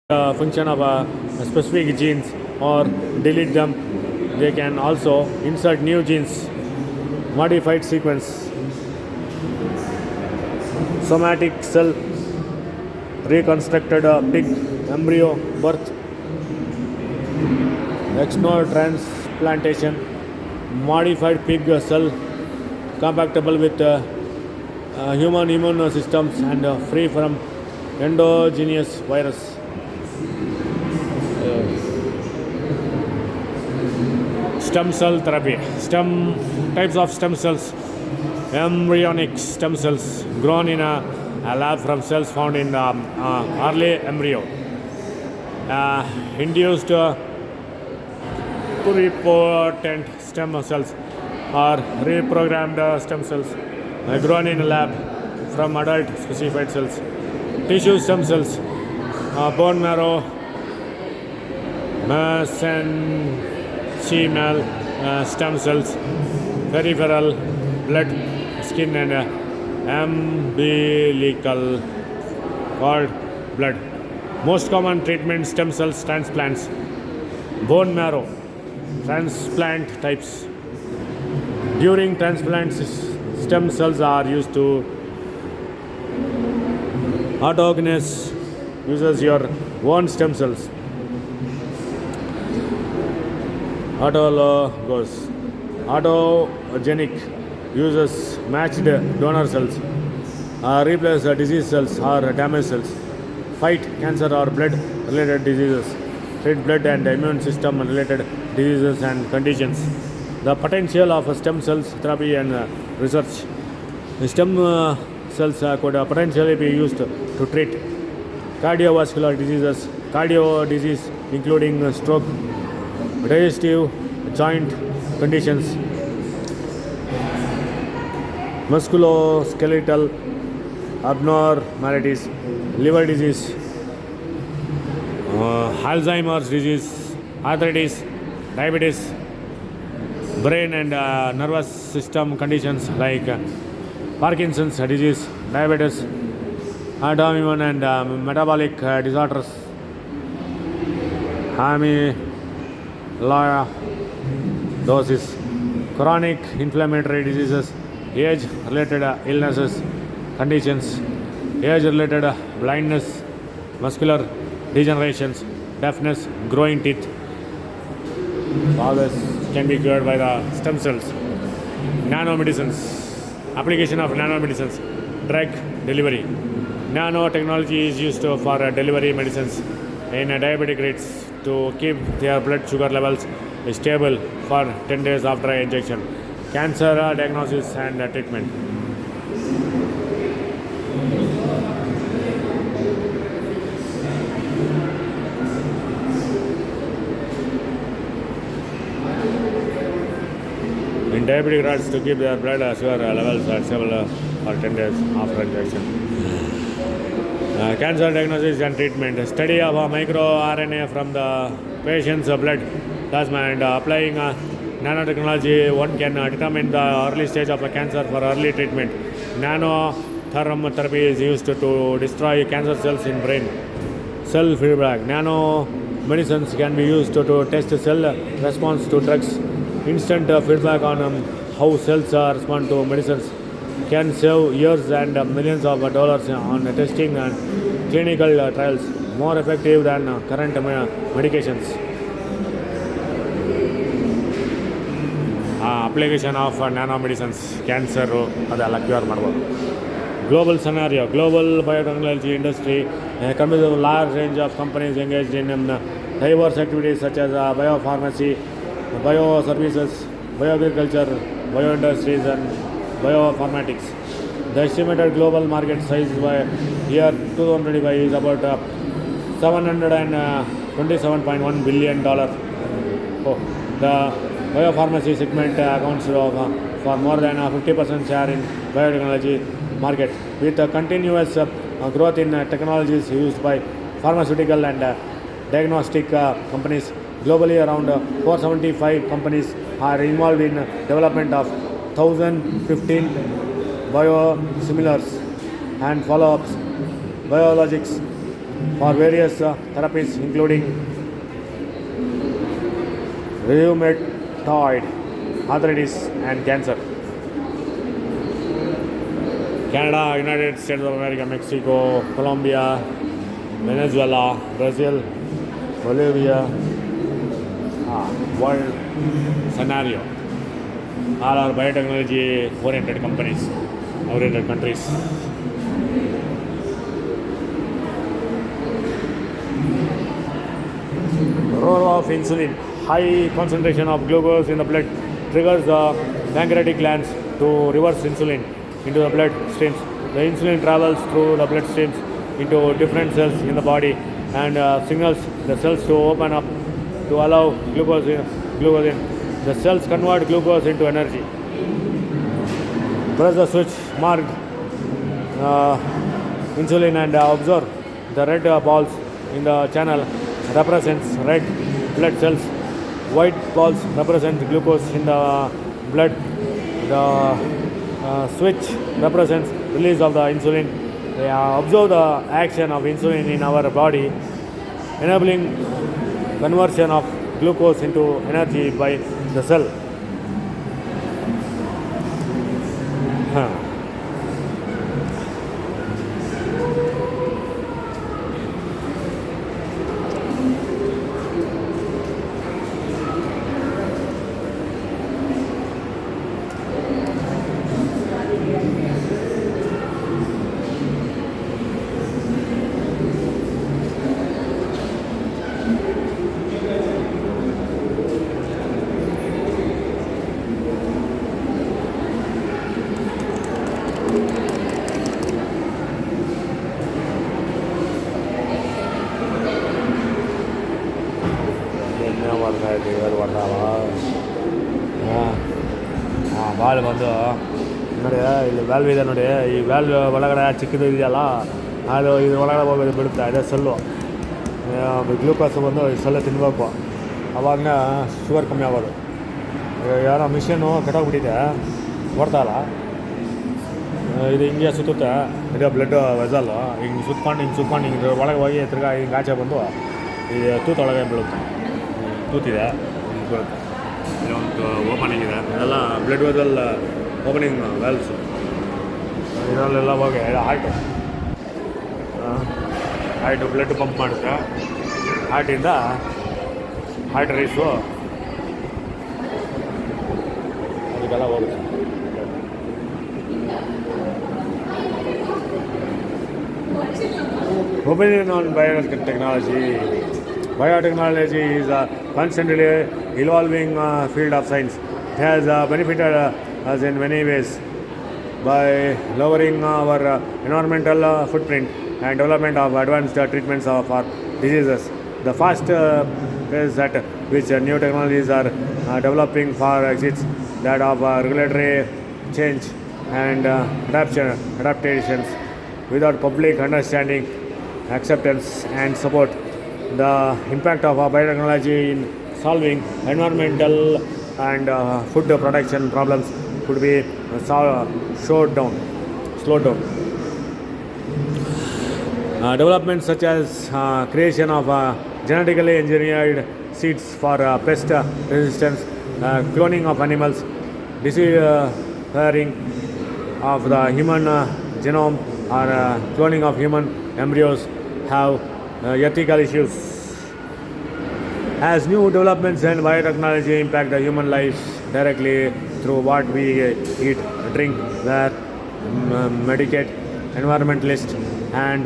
function of specific genes or delete them. They can also insert new genes, modified sequence, somatic cell, reconstructed pig embryo birth, ex node transplantation, modified pig cell compatible with human immune systems and free from endogenous virus. Stem cell therapy. Types of stem cells. Embryonic stem cells grown in a lab from cells found in early embryo. Induced pluripotent stem cells or reprogrammed stem cells grown in a lab from adult specified cells. Tissue stem cells, bone marrow, mesenchymal stem cells, peripheral blood, skin and umbilical cord blood. Most common treatment stem cells transplants. Bone marrow transplant types. During transplants, stem cells are used to autogenous uses your own stem cells. Autologous. Autogenic uses matched donor cells, replace disease cells or damaged cells, fight cancer or blood related diseases, treat blood and immune system related diseases and conditions. The potential of stem cells therapy and research. Stem cells could potentially be used to treat cardiovascular diseases, cardio disease including stroke, digestive joint conditions, musculoskeletal abnormalities, liver disease, Alzheimer's disease, arthritis, diabetes, brain and nervous system conditions like Parkinson's disease, diabetes, autoimmune and metabolic disorders, amyloidosis, chronic inflammatory diseases, age-related illnesses, conditions, age-related blindness, muscular degenerations, deafness, growing teeth. All this can be cured by the stem cells. Nanomedicines. Application of nanomedicines. Drug delivery. Nanotechnology is used for delivery medicines in diabetic rates to keep their blood sugar levels stable for 10 days after injection. Cancer diagnosis and treatment. In diabetic rats to keep their blood sugar levels stable for 10 days after injection. Cancer diagnosis and treatment. Study of microRNA from the patient's blood plasma and applying nanotechnology, one can determine the early stage of a cancer for early treatment. Nanotherapy is used to destroy cancer cells in brain. Cell feedback. Nano medicines can be used to test cell response to drugs. Instant feedback on how cells respond to medicines can save years and millions of dollars on testing and clinical trials, more effective than current medications. Application of nanomedicines, cancer, ಅದೆಲ್ಲ cure ಮಾಡ್ಬೋದು. Global scenario. Global biotechnology industry comprises of a large range of companies engaged in diverse activities such as biopharmacy, bioservices, bioagriculture, bioindustries and bioinformatics. The estimated global market size by year 2025 is about $727.1 billion. The biopharmacy segment accounts for more than 50% share in biotechnology market, with continuous growth in technologies used by pharmaceutical and diagnostic companies. Globally, around 475 companies are involved in development of 1,015 biosimilars and follow-ups, biologics, for various therapies including rheumatoid arthritis and cancer. Canada, United States of America, Mexico, Colombia, Venezuela, Brazil, Bolivia, world scenario. All are biotechnology-oriented companies, oriented countries. Role of insulin. High concentration of glucose in the blood triggers the pancreatic glands to reverse insulin into the blood streams. The insulin travels through the blood streams into different cells in the body and signals the cells to open up to allow glucose in. The cells convert glucose into energy. Press the switch marked insulin and observe the red balls in the channel represents red blood cells. White balls represent glucose in the blood. The switch represents release of the insulin. We observe the action of insulin in our body, enabling conversion of glucose into energy by the cell. Wall ಬಂದು ನೋಡಿ, ಇಲ್ಲಿ valve ಇದೆ ನೋಡಿ. ಈ valve ಒಳಗಡೆ ಚಿಕ್ಕದು ಇದೆಯಲ್ಲ, ಅದು ಇದ್ರ ಒಳಗಡೆ ಹೋಗೋದು ಬಿಡುತ್ತೆ. ಅದೇ ಸೆಲ್ಲು. ಗ್ಲೂಕೋಸ್ ಬಂದು ಈ ಸೆಲ್ಲು ತಿನ್ನಬೇಕು, ಅವಾಗನೇ ಶುಗರ್ ಕಮ್ಮಿ ಆಗೋದು. ಯಾರೋ ಮಿಷಿನ್ನು ಕೆಟ್ಟೋಗ್ಬಿಟ್ಟಿದೆ, ಓಡ್ತಾಯಿಲ್ಲ. ಇದು ಹಿಂಗೆ ಸುತ್ತುತ್ತೆ, ಇದು ಬ್ಲಡ್ ವೆಸಲ್ಲು ಹಿಂಗೆ ಸುತ್ಕೊಂಡು ಹಿಂಗೆ ಒಳಗೆ ಹೋಗಿ ತಿರ್ಗಾ ಹಿಂಗೆ ಆಚೆ ಬಂದು ಈ ತೂತೊಳಗೆ ಬೀಳುತ್ತೆ. ತೂತಿದೆ, ಬೀಳುತ್ತೆ. ಇದೊಂದು ಓಪನಿಂಗ್ ಇದೆ, ಇದೆಲ್ಲ ಬ್ಲಡ್ ವೆಸಲ್ ಓಪನಿಂಗ್ ವ್ಯಾಲ್ವ್ಸು. ಇದರಲ್ಲೆಲ್ಲ ಹೋಗಿ ಹಾರ್ಟು ಬ್ಲಡ್ ಪಂಪ್ ಮಾಡುತ್ತೆ. ಹಾರ್ಟಿಂದ ಹಾರ್ಟ್ ರೈಸು ಅದಕ್ಕೆಲ್ಲ ಹೋಗುತ್ತೆ. Opinion on biotechnology. Biotechnology is a constantly evolving field of science. It has benefited us in many ways by lowering our environmental footprint and development of advanced treatments of our diseases. The fast pace at which new technologies are developing far exceeds that of regulatory change and adaptations. Without public understanding, acceptance and support, the impact of biotechnology in solving environmental and food production problems could be slowed down. Developments such as creation of genetically engineered seeds for pest resistance, cloning of animals, deciphering of the human genome, or cloning of human embryos have ethical issues. As new developments in biotechnology impact the human lives directly through what we eat, drink, wear, medicate, environmentalists and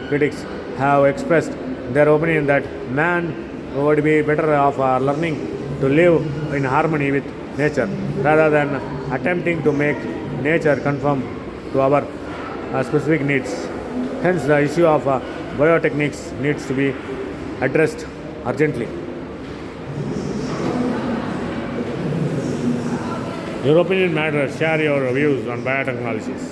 critics have expressed their opinion that man would be better off learning to live in harmony with nature rather than attempting to make nature conform to our specific needs. Hence, the issue of biotechnics needs to be addressed urgently. Your opinion matters. Share your views on biotechnologies.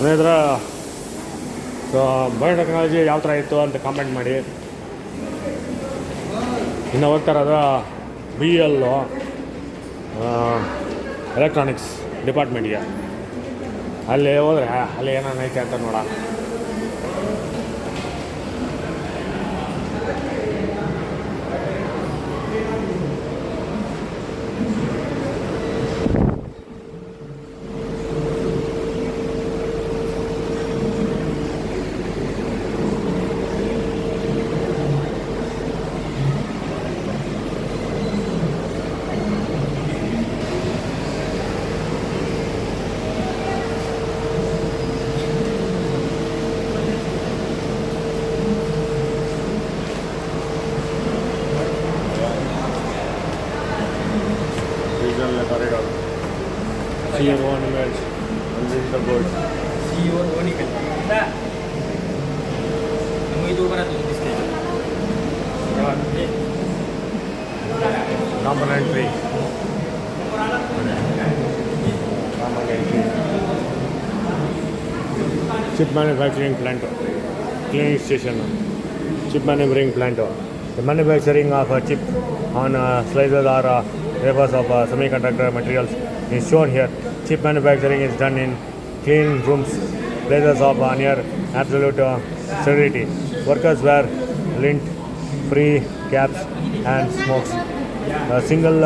ಸ್ನೇಹಿತರೆ, so biotechnology ಯಾವ ಥರ ಇತ್ತು ಅಂತ comment ಮಾಡಿ. ಇನ್ನು ಹೋಗ್ತಾ ಇರೋದು BL electronics ಡಿಪಾರ್ಟ್ಮೆಂಟ್ಗೆ. ಅಲ್ಲಿ ಹೋದರೆ ಅಲ್ಲಿ ಏನೇನು ಐತೆ ಅಂತ ನೋಡ. See your own image on digital board. See your own image. Itu beratus display. Component tree. Chip manufacturing plant. Cleaning station. Chip manufacturing plant. The manufacturing of a chip on slices or wafers of semiconductor materials is shown here. Chip manufacturing is done in clean rooms, places of near absolute sterility. Workers wear lint-free caps and smokes. A single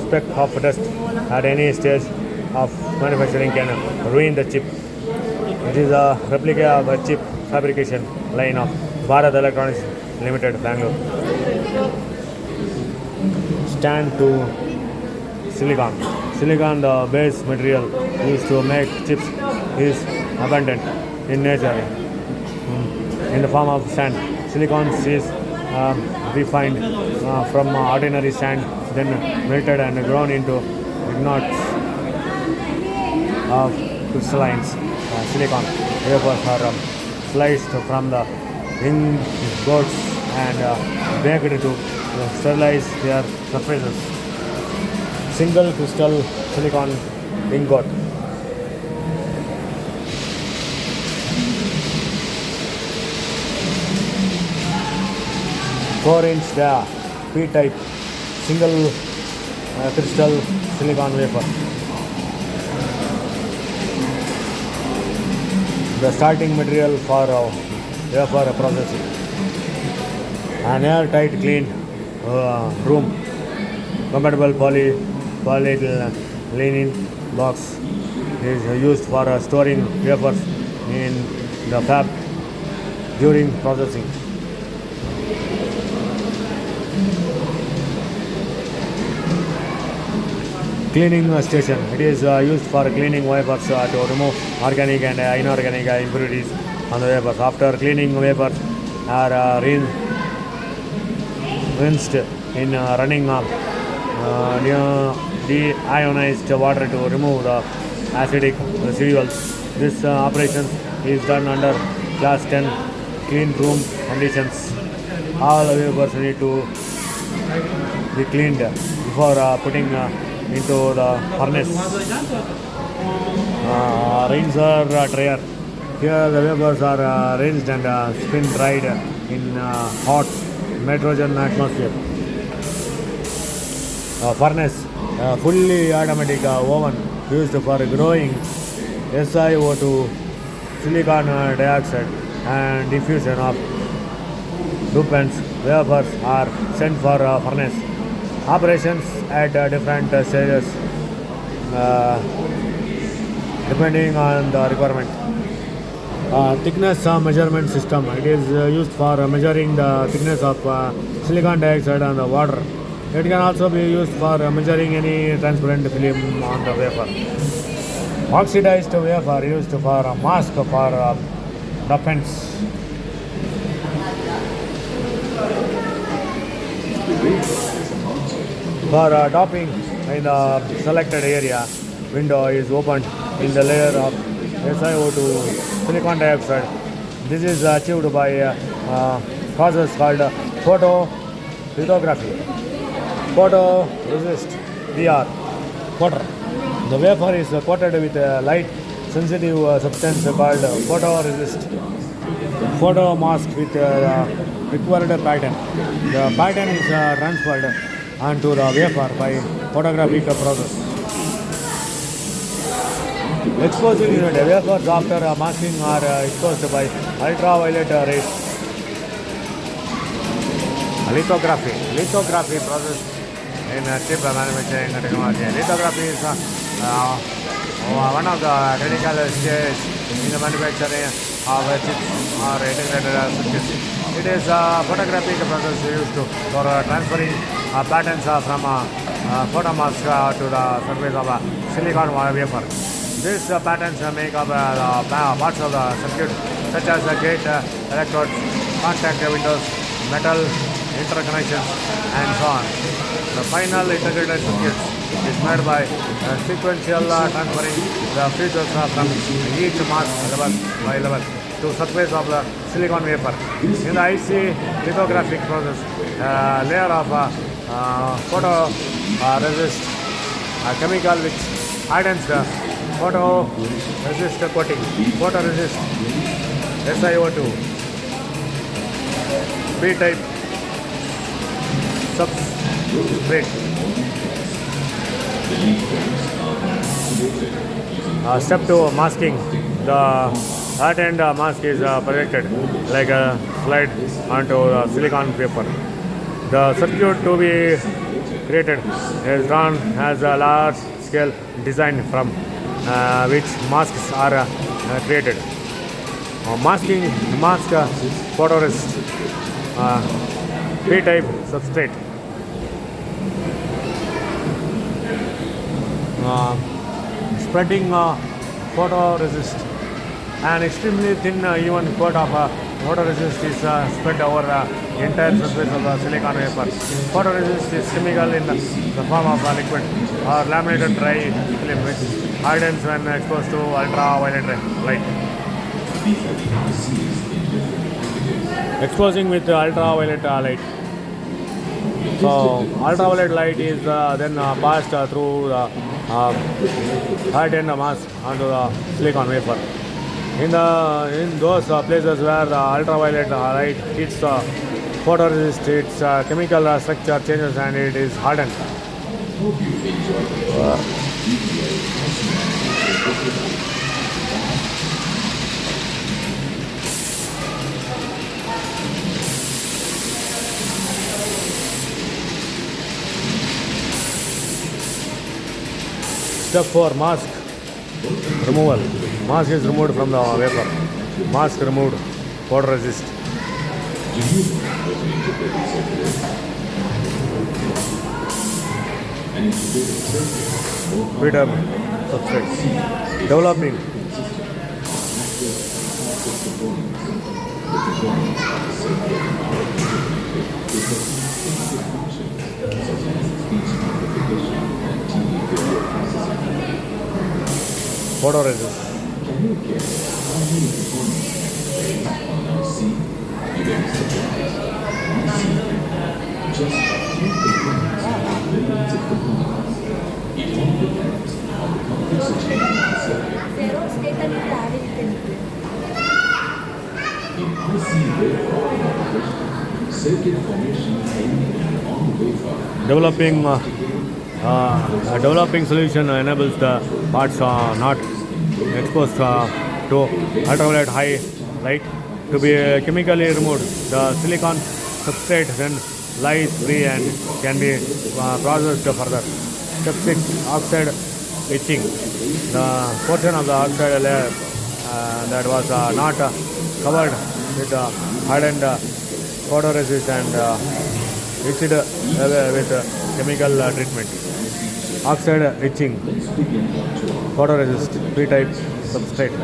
speck of dust at any stage of manufacturing can ruin the chip. It is a replica of a chip fabrication line of Bharat Electronics Limited, Bangalore. Stand to silicon. Silicon, the base material used to make chips, is abundant in nature in the form of sand. Silicon is refined from ordinary sand, then melted and grown into knots of crystallines. Silicon wafers are sliced from the ingots and baked to sterilize their surfaces. Single crystal silicon ingot. Four-inch P-type single crystal silicon wafer. The starting material for wafer processing. An airtight clean room. Compatible polyethylene box is used for storing wafers in the fab during processing. Cleaning station. It is used for cleaning wafers to remove organic and inorganic impurities on the wafers. After cleaning, wafers are rinsed in running deionized water to remove the acidic residuals. This operation is done under class 10 clean room conditions. All wafers need to be cleaned before putting into the furnace. Rinser dryer. Here the wafers are rinsed and spin dried in hot nitrogen atmosphere. Furnace, fully automatic oven used for growing SiO2, silicon dioxide and diffusion of dopants. Wafers are sent for furnace. Operations at different stages depending on the requirement. Thickness measurement system. It is used for measuring the thickness of silicon dioxide and the water. It can also be used for measuring any transparent film on the wafer. Oxidized wafer used for mask for dopants. For topping in the selected area, window is opened in the layer of SiO2 silicon dioxide. This is achieved by a process called photolithography. Photoresist PR coater. The wafer is coated with a light sensitive substance called photoresist photo mask with required pattern. The pattern is transferred onto the wafer by photographic process. Exposing unit wafers after masking are exposed by ultraviolet rays. Lithography process in chip manufacturing technology. Lithography is one of the critical stages in the manufacturing of chips or integrated circuits. It is a photographic process used for transferring patterns from photomask to the surface of a silicon wafer. These patterns make up parts of the circuit such as gate, electrodes, contact windows, metal interconnections, and so on. The final integrated circuit is made by sequential transferring the features from each mask level by level to surface of the silicon wafer. In the IC lithographic process, layer of photoresist chemical which hardens the photoresist coating, photoresist SiO2, P-type substrate. Step 2, masking. The hardened mask is projected like a slide onto the silicon wafer. The circuit to be created is drawn as a large scale design from which masks are created. Masking mask photoresist P-type substrate. Spreading photoresist. An extremely thin even coat of photoresist is spread over the entire surface of the silicon wafer. Photoresist is chemical in the form of a liquid or laminated dry film which hardens when exposed to ultraviolet light. Exposing with ultraviolet light. So ultraviolet light is then passed through the hardened mask onto the silicon wafer. In those places where the ultraviolet light hits the photoresist, its chemical structure changes and it is hardened. Step 4, mask removal. Mask is removed from the wafer. Mask removed, photoresist. Freedom substrate. Developing. Photoresist. Developing a developing solution enables the parts not exposed to ultraviolet high light to be chemically removed. The silicon substrate then lies free and can be processed further. Step 6, oxide etching. The portion of the oxide layer that was not covered with hardened photoresist and etched with chemical treatment. Oxide etching, photoresist, P-type substrate.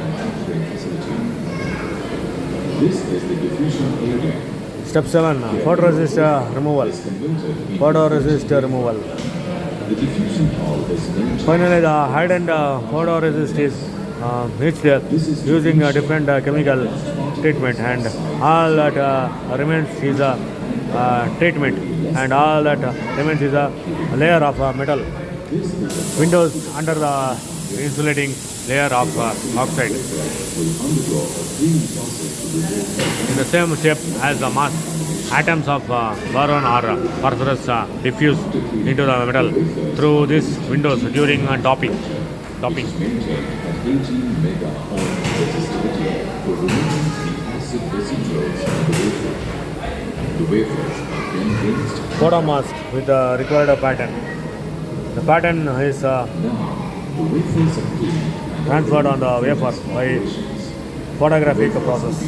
Step 7, photoresist removal. Photoresist removal. Finally, the hardened photoresist is etched using a different chemical treatment, and all that remains is a treatment, and all that remains is a layer of metal. Windows under the insulating layer of oxide in the same shape as the mass. Atoms of boron or phosphorus diffuse into the metal through these windows during topping. Photo mask with the required pattern. The pattern is transferred on the wafer by photographic process.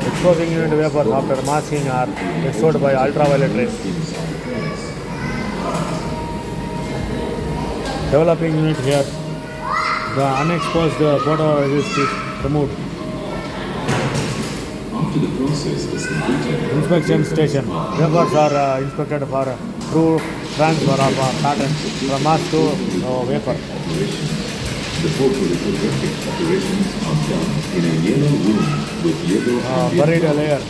Exposing unit wafers after masking are exposed by ultraviolet rays. Developing unit here. The unexposed photoresist is removed. After the process is completed, Inspection station. Wafers are inspected for true transfer of pattern from mask to wafer. the photolithographic operations are done in a yellow room with yellow and Buried layer.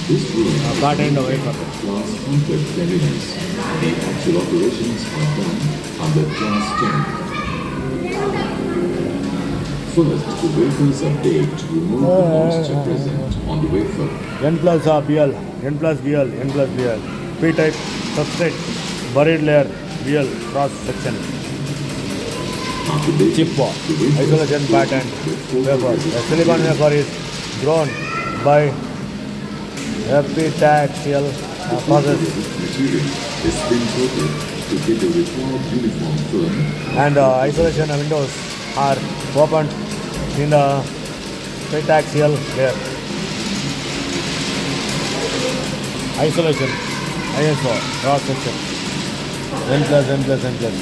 This room Patterned wafer. class complex evidence. The actual operations are done under class 10. First, the wafers are baked to remove the moisture present on the wafer. N plus BL, N plus BL, N plus BL. P-type substrate, buried layer, BL cross section. After baking, Chip the wafers isolation are pattern coated with wafer. The silicon wafer is grown by epitaxial process This material is spin coated to get the required uniform film. and isolation windows are opened in the epitaxial layer. Isolation, ISO, cross section, N plus, N plus, N plus.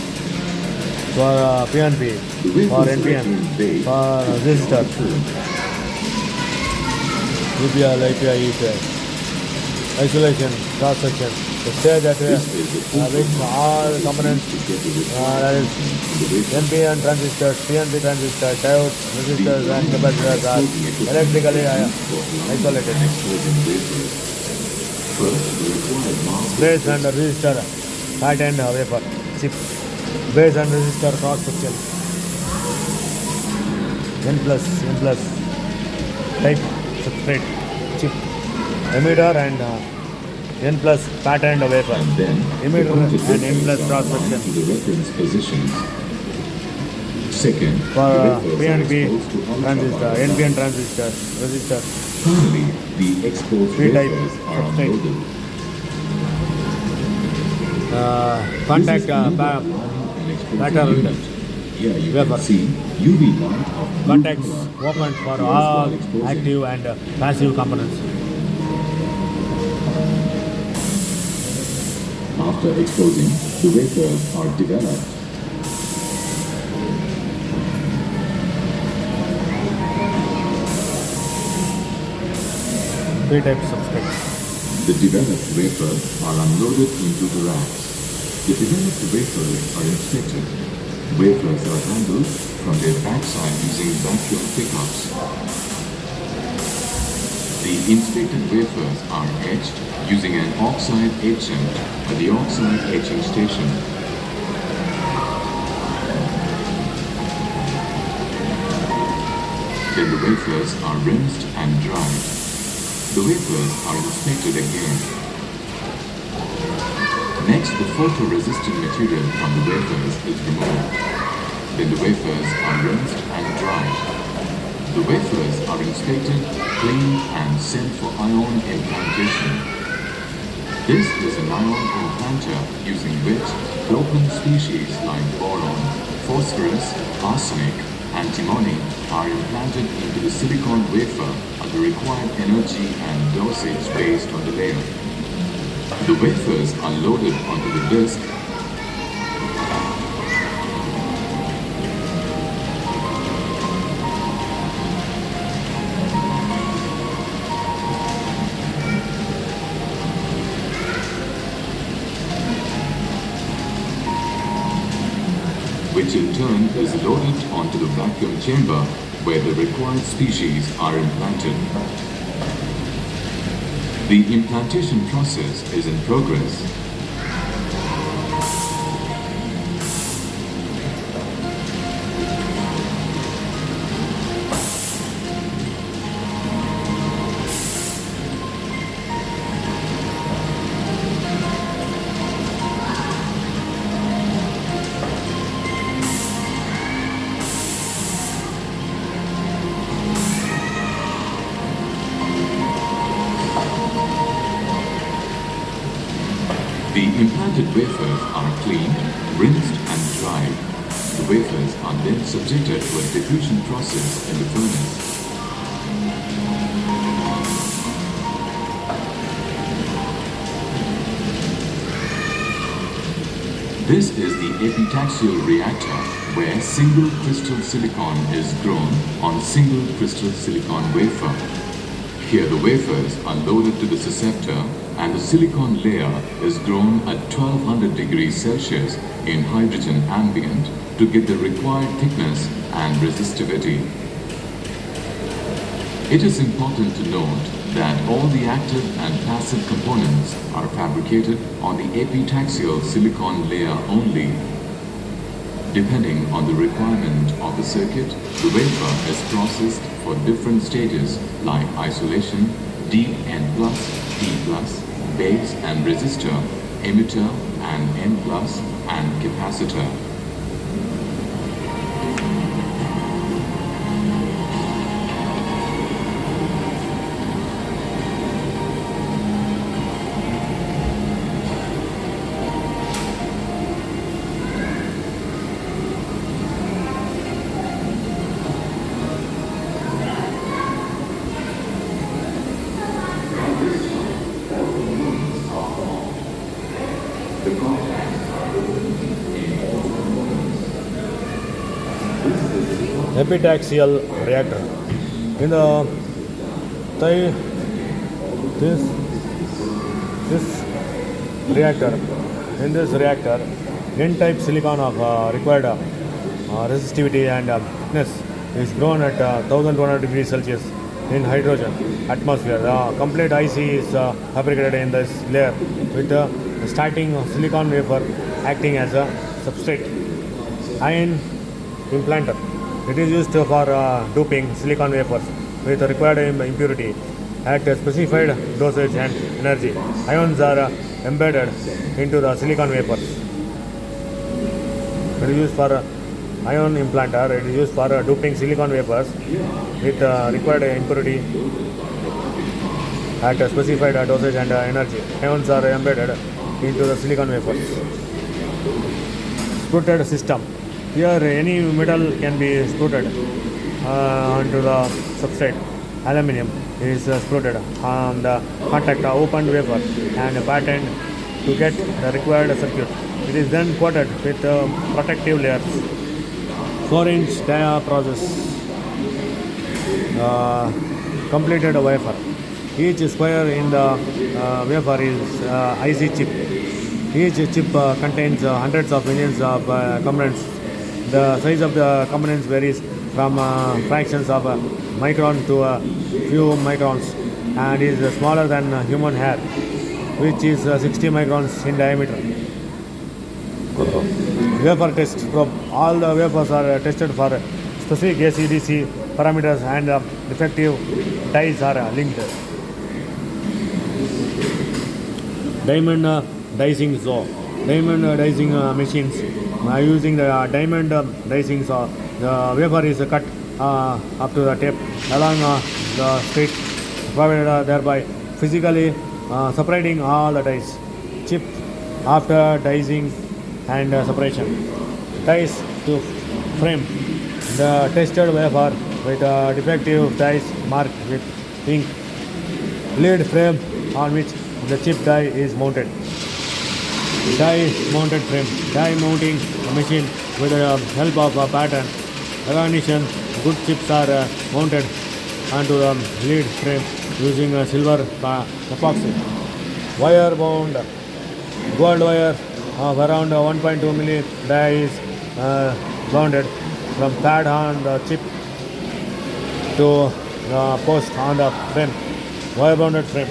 For PNP, for NPN, for resistor, UPL, IPI, EPI. Isolation, cross section. The stage at which all components, that is NPN transistors, PNP transistors, diodes, resistors and capacitors are electrically isolated. Base and resistor patterned wafer chip. Base and resistor cross section. N plus type substrate chip. Emitter and N plus patterned wafer. And then Emitter the coated and N plus wafers cross are section. to the reference positions. Second, For the wafers are PNP exposed to transistor, ultraviolet NPN light. transistor, resistor. Finally, the exposed P-type wafers are substrate. unloaded. Contact This is another pattern. Here you wafer. can see UV light of blue Contacts color open for while all exposing. active and passive components. After exposing, the wafers are developed. P-type substrate. The developed wafers are unloaded into the racks. The developed wafers are inspected. Wafers are handled from their backside using vacuum pickups. The inspected wafers are etched using an oxide etchant at the oxide etching station. Then the wafers are rinsed and dried. The wafers are inspected again. Next, the photoresistant material from the wafers is removed. Then the wafers are rinsed and dried. The wafers are inspected, cleaned and sent for ion implantation. This is an ion implanter using which broken species like boron, phosphorus, arsenic, antimony are implanted into the silicon wafer at the required energy and dosage based on the layer. The wafers are loaded onto the disc. Which in turn is loaded onto the vacuum chamber where the required species are implanted. The implantation process is in progress. The implanted wafers are cleaned, rinsed and dried. The wafers are then subjected to a diffusion process in the furnace. This is the epitaxial reactor where single crystal silicon is grown on single crystal silicon wafer. Here the wafers are loaded to the susceptor and the silicon layer is grown at 1200 degrees Celsius in hydrogen ambient to get the required thickness and resistivity. It is important to note that all the active and passive components are fabricated on the epitaxial silicon layer only. Depending on the requirement of the circuit, the wafer is processed for different stages like isolation, DN+, P+, base and resistor, emitter and N+, and capacitor. Epitaxial reactor. In the in this reactor, N-type silicon of required resistivity and thickness is grown at 1200 degrees Celsius in hydrogen atmosphere. The complete IC is fabricated in this layer with the starting silicon wafer acting as a substrate. Ion implanter. It is used for doping silicon wafers with required impurity at a specified dosage and energy. Ions are embedded into the silicon wafers. It is used for ion implanter. It is used for doping silicon wafers with required impurity at a specified dosage and energy. Ions are embedded into the silicon wafers. Sprouted system. Here any metal can be sprouted onto the substrate. Aluminium is sprouted on the contact opened wafer and patterned to get the required circuit. It is then coated with protective layers. 4-inch dia process. Completed wafer. Each square in the wafer is IC chip. Each chip contains hundreds of millions of components. The size of the components varies from fractions of a micron to a few microns and is smaller than human hair, which is 60 microns in diameter. Wafer test probe. All the wafers are tested for specific AC/DC parameters and defective dies are linked. Diamond dicing saw. Diamond dicing machines. Using the diamond dicing saw, the wafer is cut up to the tape along the straight, provided thereby physically separating all the dies. Chip after dicing and separation. Dies to frame. The tested wafer with defective dies marked with ink. Lead frame on which the chip die is mounted. Die mounted frame. Die mounting machine with the help of a pattern recognition. Good chips are mounted onto the lead frame using a silver epoxy. Wire bound. Gold wire of around 1.2 milli die is bounded from pad on the chip to the post on the frame. Wire bounded frame.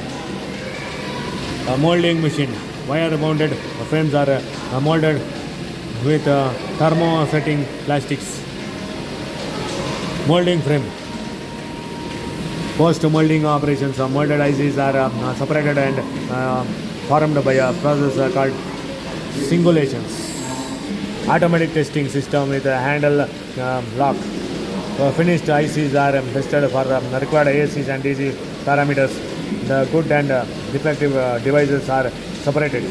A molding machine. Wire mounted frames are molded with thermosetting plastics. Molding frame. Post molding operations. Molded ICs are separated and formed by a process called singulations. Automatic testing system with a handle lock. Finished ICs are tested for the required ACs and DC parameters. The good and defective devices are separated.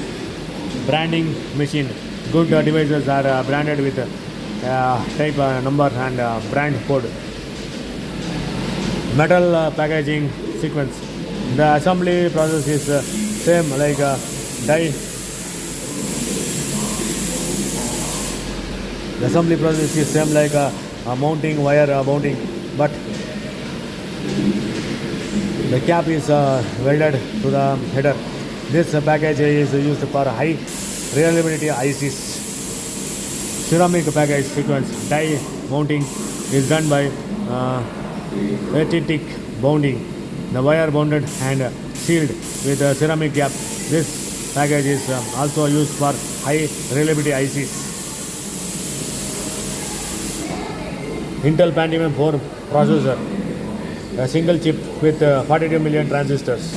branding machine. Good devices are branded with type number and brand code. Metal packaging sequence. The assembly process is same like die. The assembly process is same like mounting, wire mounting, but the cap is welded to the header. This package is used for high reliability ICs. Ceramic package sequence. Die mounting is done by aesthetic bonding. The wire bonded and sealed with a ceramic cap. This package is also used for high reliability ICs. Intel Pentium 4 processor. A single chip with 42 million transistors.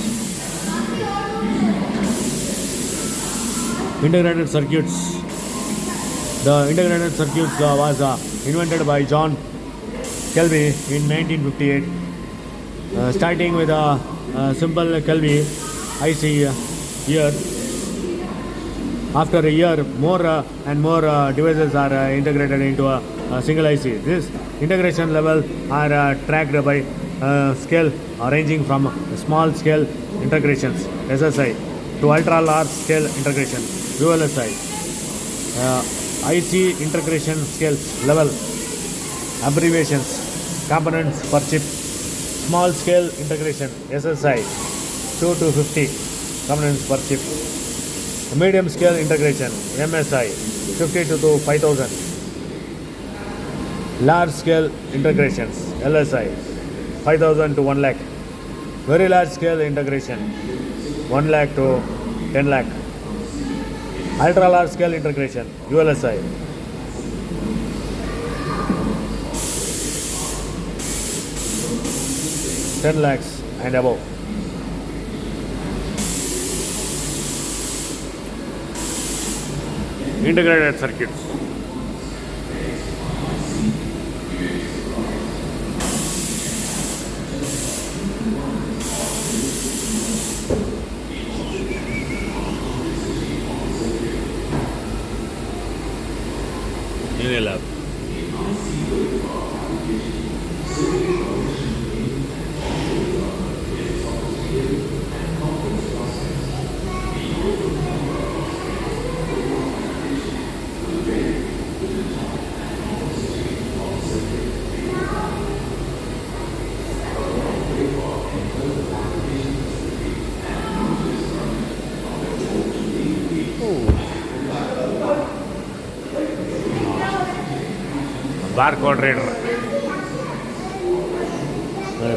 Integrated circuits. The integrated circuits was invented by John Kelvy in 1958. Starting with a simple Kelvy IC here. After a year, more and more devices are integrated into a single IC. This integration level are tracked by scale ranging from small scale integrations SSI to ultra large scale integration ULSI. IC integration scales level abbreviations components per chip. Small scale integration SSI 2 to 50 components per chip. Medium scale integration MSI 50 to 5000. Large scale integrations LSI 5000 to 1 lakh. Very large scale integration 1 lakh to 10 lakh. Ultra large scale integration ULSI 10 lakhs and above. Integrated circuits. ಏನಿಲ್ಲ barcode reader.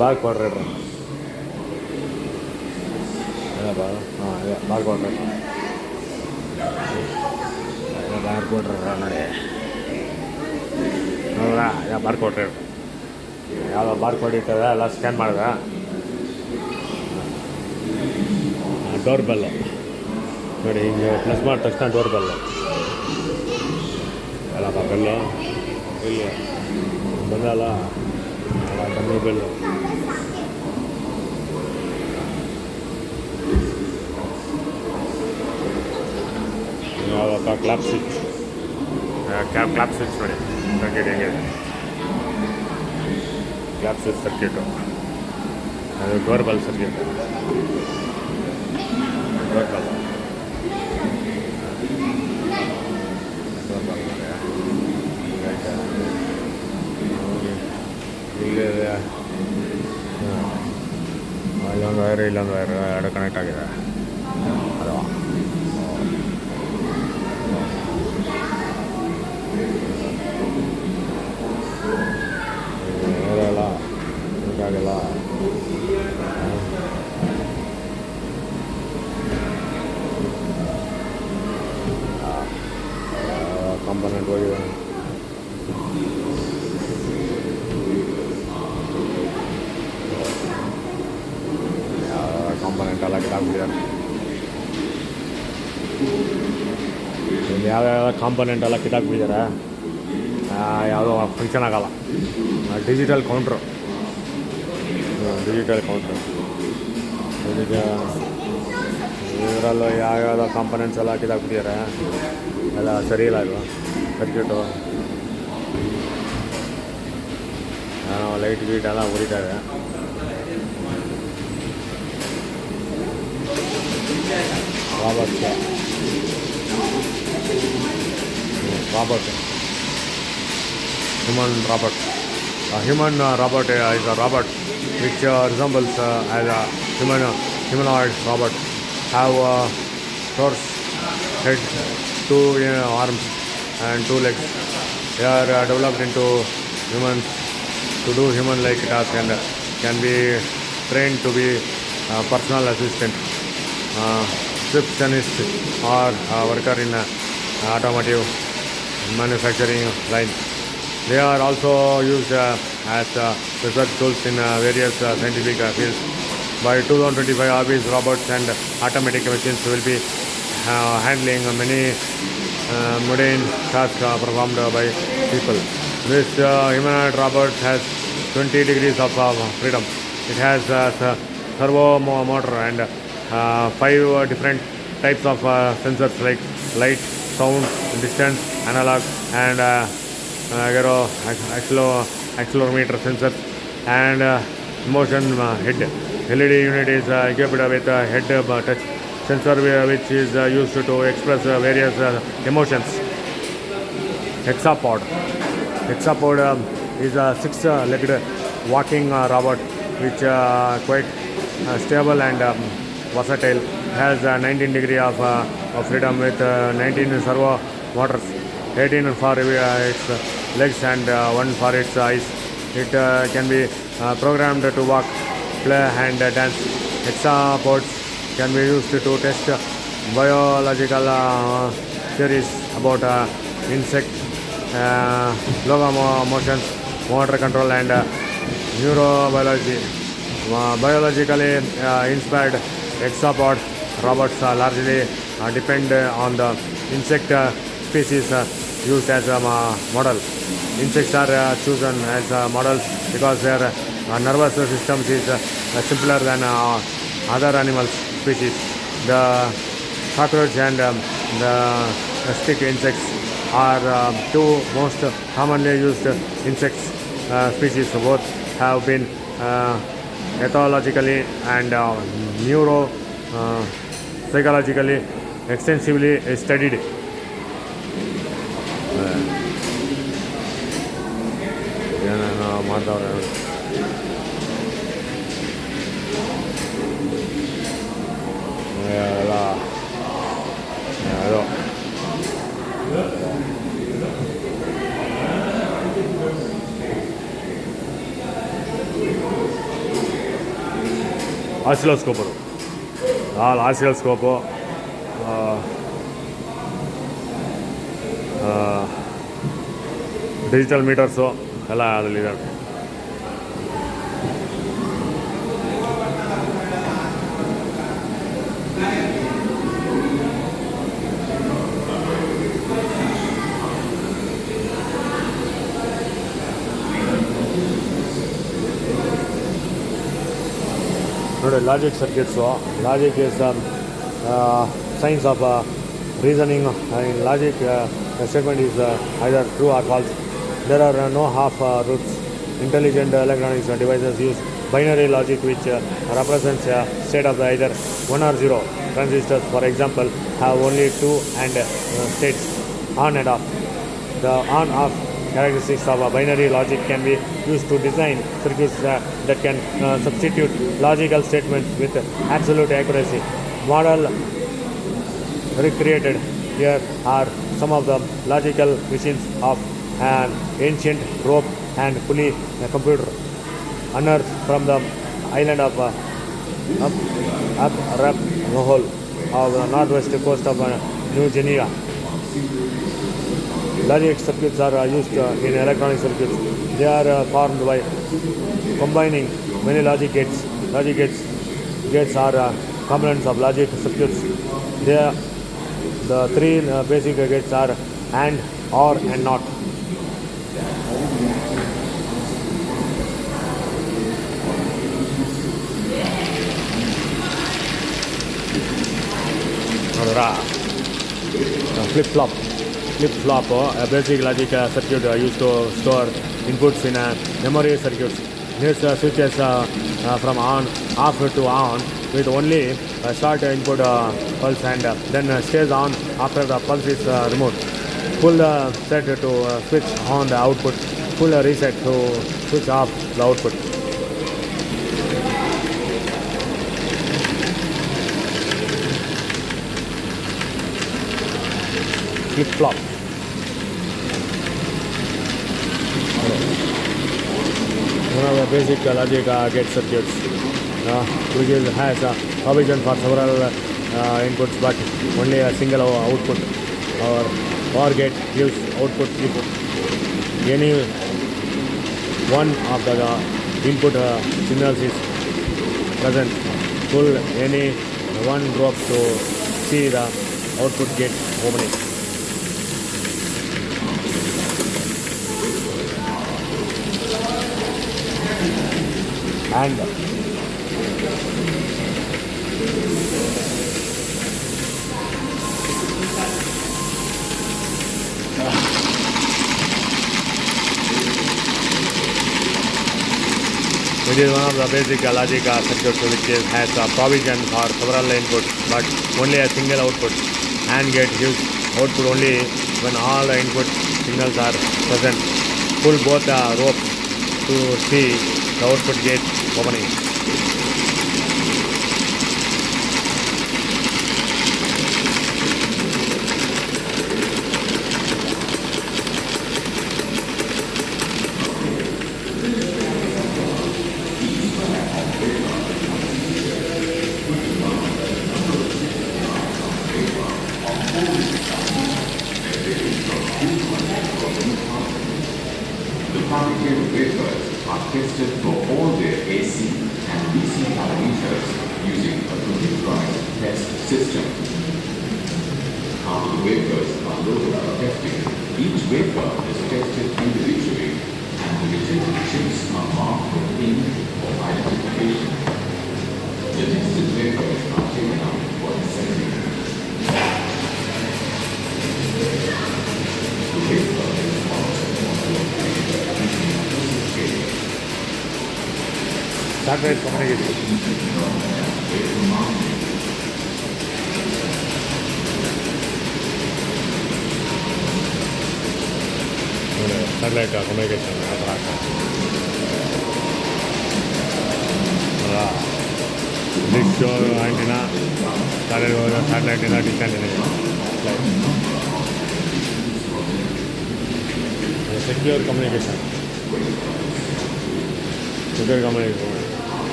Barcode reader. Barcode reader. Barcode reader ನೋಡಿ ನೋಡ್ರಾ barcode reader ಯಾವುದೋ barcode ಇರ್ತದೆ ಎಲ್ಲ scan ಮಾಡಿದ door bell ನೋಡಿ ಹಿಂಗೆ plus ಮಾಡಿದ ತಕ್ಷಣ ಡೋರ್ ಬೆಲ್ಲು ಎಲ್ಲಪ್ಪ ಬೆಲ್ಲು ಇಲ್ಲಿ ಬಂದಲ್ಲ ಕಮ್ಮಿ ಬೆಲ್ಲು ಯಾವುದಪ್ಪ ಕ್ಲಾಪ್ ಸ್ವಿಚ್ ಕ್ಲಾಪ್ ಸ್ವಿಚ್ ನೋಡಿ ಸರ್ಕ್ಯೂಟ್ ಹೆಂಗಿದೆ ಕ್ಲಾಪ್ ಸ್ವಿಚ್ ಸರ್ಕ್ಯೂಟು ಅದು door bell circuit door bell ಇಲ್ಲಿದೆ ಇಲ್ಲೊಂದು ವೈರು ಎರಡು ಕನೆಕ್ಟ್ ಆಗಿದೆ ಅದು ಏರಲ್ಲ ಬೇಕಾಗಿಲ್ಲ ಕಾಂಪೊನೆಂಟ್ ಹೋಗಿದೆ ಕಾಂಪೊನೆಂಟ್ ಎಲ್ಲ ಕಿತ್ತಾಕ್ಬಿಟ್ಟಿದ್ದಾರೆ ಇಲ್ಲಿ ಯಾವ್ಯಾವ ಕಾಂಪೊನೆಂಟ್ ಎಲ್ಲ ಕಿತ್ತಾಕ್ಬಿಟ್ಟಿದ್ದಾರೆ ಯಾವುದೋ ಫಂಕ್ಷನ್ ಆಗೋಲ್ಲ ಡಿಜಿಟಲ್ ಕೌಂಟ್ರು ಇದರಲ್ಲೂ ಯಾವ್ಯಾವುದೋ ಕಾಂಪೊನೆಂಟ್ಸ್ ಎಲ್ಲ ಹಾಕಿದಾಕ್ಬಿಟ್ಟಿದ್ದಾರೆ, ಎಲ್ಲ ಸರಿ ಇಲ್ಲ ಇದು ಸರ್ಕ್ಯೂಟು. ಲೈಟ್ ಗೀಟ್ ಎಲ್ಲ ಉರಿತಾ ಇದೆ. Robert human robot is a robot which resembles as a humanoid robot, have torso, head, 2 arms and 2 legs. They are developed into humans to do human-like tasks and can be trained to be personal assistant, receptionist or worker in automotive manufacturing line. They are also used as research tools in various scientific fields. By 2025, all these robots and automatic machines will be handling many mundane tasks performed by people. This humanoid robot has 20 degrees of freedom. It has a servo motor and 5 different types of sensors like light, sound, distance, analog, and accelerometer sensors and motion head. LED unit is equipped with a head touch sensor which is used to express various emotions. Hexapod is a 6-legged walking robot which quite stable and versatile. Has 19 degree of freedom with 19 servo motors, 18 for its legs and 1 for its eyes. It can be programmed to walk, play and dance. Hexapods can be used to test biological theories about insect locomotions, motor control and neurobiology. Biologically inspired hexapod robots largely depend on the insect species used as a model. Insects are chosen as models because their nervous system is simpler than other animal species. The cockroach and the stick insects are two most commonly used insect species. Both have been ethologically and psychologically extensively studied. ಏನೇನೋ ಮಾಡ್ದವ್ರೆ ಎಲ್ಲ ಅದು ಆಸಿಲೋಸ್ಕೋಪರು ಆಸಿಲೋಸ್ಕೋಪು digital metres ಎಲ್ಲ ಅದರಲ್ಲಿದೆ. ನೋಡಿ logic circuits. Logic is science of reasoning. In logic, a statement is either true or false. There are no half truths. Intelligent electronics devices use binary logic which represents a state of either 1 or 0. Transistors, for example, have only 2 and states, on and off. The on-off characteristics of a binary logic can be used to design circuits that can substitute logical statements with absolute accuracy. Model recreated here are some of the logical machines of an ancient rope and pulley computer unearthed from the island of Movable of the northwest coast of New Guinea. Logic circuits are used in electronic circuits. They are formed by combining many logic gates. Logic gates are components of logic circuits. The 3 basic gates are AND, OR and NOT. flip-flop. Flip-flop, a basic logic circuit used to store inputs in memory circuits. This switches from off to on with only a short input pulse and then stays on after the pulse is removed. Full set to switch on the output. Full reset to switch off the output. Flip-flop. One of the basic logic gate circuits, which has a provision for several inputs but only a single output. Or gate gives output input. Any one of the input signals is present. Pull any one drop to see the output gate opening. And which is one of the basic logic circuits which has a provision for several inputs but only a single output. AND gate gives output only when all the input signals are present. Pull both the ropes to see the output gate opening. The fabricated wafers are tested for all their AC and DC parameters using a computerized test system. After the wafers are loaded for testing, each wafer is tested individually and the rejected chips are marked with ink for identification. The tested wafers are taken out for assembly. The wafer is Satellite communication. Satellite communication. This show antenna, satellite antenna, dish antenna. Secure communication. Secure communication.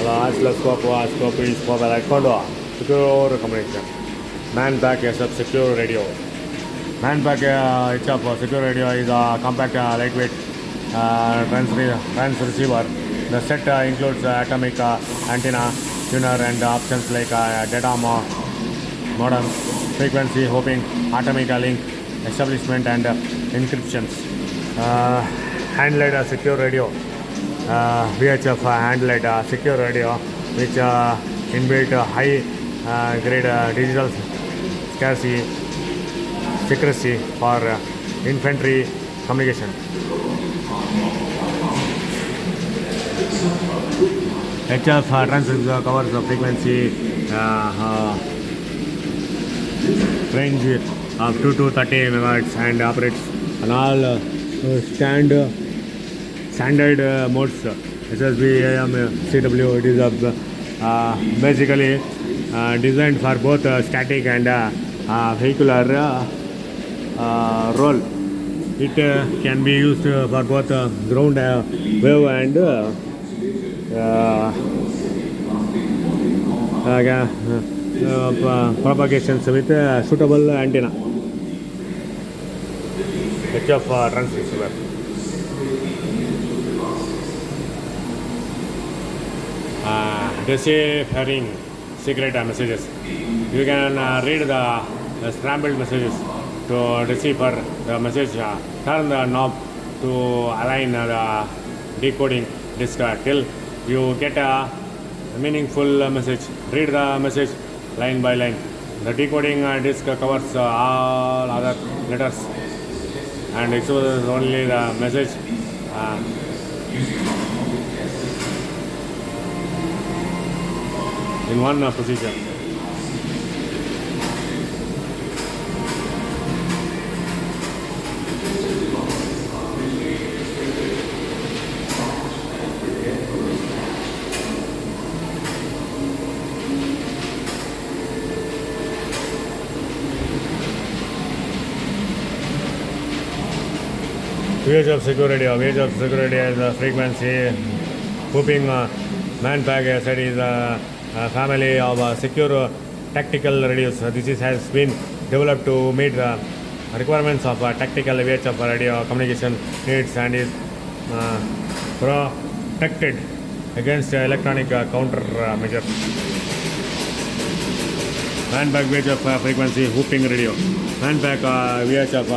Oscilloscope, is for secure communication. Man pack is a secure radio. Man pack itself, secure radio is a compact, lightweight transceiver. The set includes atomic antenna, tuner, and options like data modem, frequency hopping, atomic link, establishment, and encryptions. Handled secure radio. VHF handled secure radio, which inbuilt high grade digital secrecy for infantry communication. HF transceiver covers the frequency range of 2 to 30 MHz and operates on all standard modes, SSB, AM, CW. It is basically designed for both static and vehicular role. It can be used for both ground wave and propagations with suitable antenna. HF transceiver. Deciphering secret messages. You can read the scrambled messages to decipher the message. Turn the knob to align the decoding disk till you get a meaningful message. Read the message line by line. The decoding disc covers all other letters and it shows only the message in one position. Wage of security. Wage of security is the frequency. Whooping man pack said is a family of secure tactical radios. This has been developed to meet the requirements of tactical weights of radio communication needs and is protected against electronic counter measures. Man pack wage of frequency whooping radio. Man pack wage of